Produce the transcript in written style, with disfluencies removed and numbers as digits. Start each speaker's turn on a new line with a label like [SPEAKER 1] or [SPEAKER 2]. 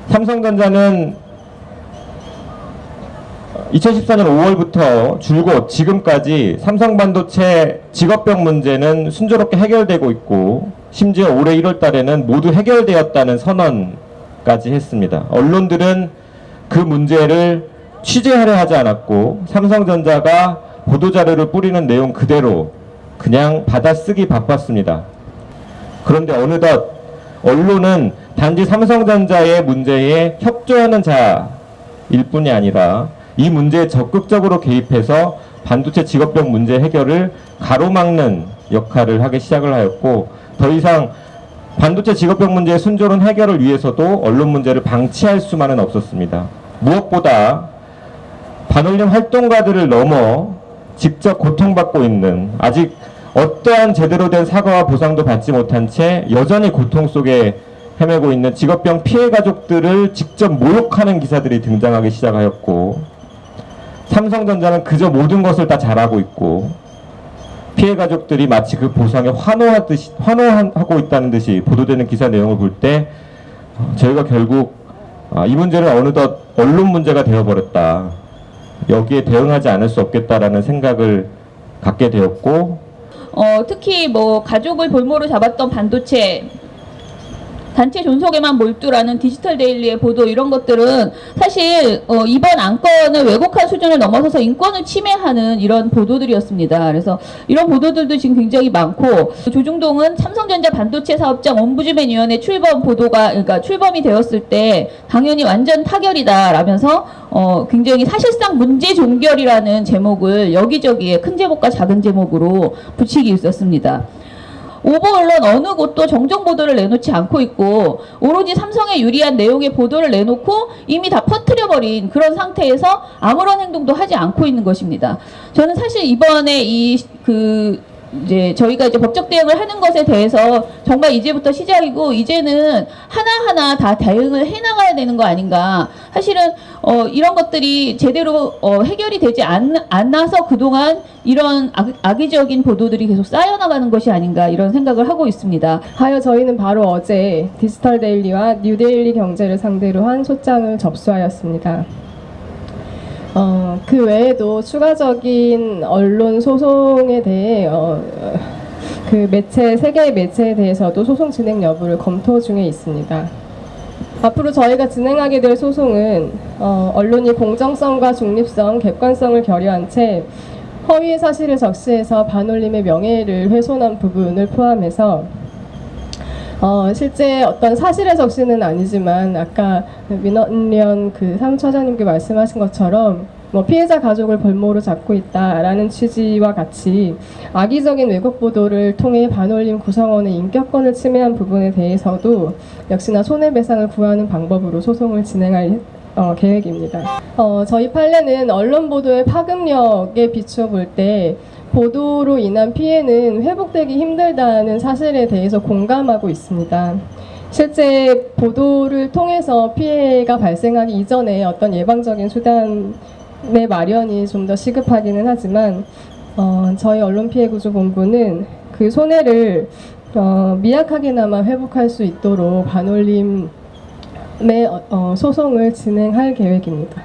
[SPEAKER 1] 삼성전자는 2014년 5월부터 줄곧 지금까지 삼성반도체 직업병 문제는 순조롭게 해결되고 있고, 심지어 올해 1월 달에는 모두 해결되었다는 선언까지 했습니다. 언론들은 그 문제를 취재하려 하지 않았고, 삼성전자가 보도자료를 뿌리는 내용 그대로 그냥 받아쓰기 바빴습니다. 그런데 어느덧 언론은 단지 삼성전자의 문제에 협조하는 자일 뿐이 아니라 이 문제에 적극적으로 개입해서 반도체 직업병 문제 해결을 가로막는 역할을 하기 시작을 하였고, 더 이상 반도체 직업병 문제의 순조로운 해결을 위해서도 언론 문제를 방치할 수만은 없었습니다. 무엇보다 반올림 활동가들을 넘어 직접 고통받고 있는, 아직 어떠한 제대로 된 사과와 보상도 받지 못한 채 여전히 고통 속에 헤매고 있는 직업병 피해 가족들을 직접 모욕하는 기사들이 등장하기 시작하였고, 삼성전자는 그저 모든 것을 다 잘하고 있고 피해 가족들이 마치 그 보상에 환호하고 있다는 듯이 보도되는 기사 내용을 볼 때 저희가 결국 이 문제는 어느덧 언론 문제가 되어버렸다, 여기에 대응하지 않을 수 없겠다라는 생각을 갖게 되었고,
[SPEAKER 2] 특히 뭐 가족을 볼모로 잡았던 반도체 단체 존속에만 몰두라는 디지털 데일리의 보도, 이런 것들은 사실 이번 안건을 왜곡한 수준을 넘어서서 인권을 침해하는 이런 보도들이었습니다. 그래서 이런 보도들도 지금 굉장히 많고, 조중동은 삼성전자 반도체 사업장 ombudsman위원회 출범 보도가, 그러니까 출범이 되었을 때 당연히 완전 타결이다라면서 굉장히 사실상 문제 종결이라는 제목을 여기저기에 큰 제목과 작은 제목으로 붙이기 있었습니다. 오보 언론 어느 곳도 정정 보도를 내놓지 않고 있고, 오로지 삼성에 유리한 내용의 보도를 내놓고 이미 다 퍼뜨려버린 그런 상태에서 아무런 행동도 하지 않고 있는 것입니다. 저는 사실 이번에 이제 저희가 이제 법적 대응을 하는 것에 대해서 정말 이제부터 시작이고, 이제는 하나하나 다 대응을 해나가야 되는 거 아닌가. 사실은 이런 것들이 제대로 해결이 되지 않아서 그동안 이런 악의적인 보도들이 계속 쌓여나가는 것이 아닌가, 이런 생각을 하고 있습니다.
[SPEAKER 3] 하여 저희는 바로 어제 디지털 데일리와 뉴데일리 경제를 상대로 한 소장을 접수하였습니다. 그 외에도 추가적인 언론 소송에 대해 세 개의 매체에 대해서도 소송 진행 여부를 검토 중에 있습니다. 앞으로 저희가 진행하게 될 소송은 언론이 공정성과 중립성, 객관성을 결여한 채 허위의 사실을 적시해서 반올림의 명예를 훼손한 부분을 포함해서 실제 어떤 사실의 적시는 아니지만 아까 민원련 사무처장님께 말씀하신 것처럼 피해자 가족을 볼모로 잡고 있다라는 취지와 같이 악의적인 왜곡 보도를 통해 반올림 구성원의 인격권을 침해한 부분에 대해서도 역시나 손해배상을 구하는 방법으로 소송을 진행할 계획입니다. 저희 판례는 언론 보도의 파급력에 비추어 볼 때 보도로 인한 피해는 회복되기 힘들다는 사실에 대해서 공감하고 있습니다. 실제 보도를 통해서 피해가 발생하기 이전에 어떤 예방적인 수단의 마련이 좀 더 시급하기는 하지만 저희 언론피해구조본부는 그 손해를 미약하게나마 회복할 수 있도록 반올림의 소송을 진행할 계획입니다.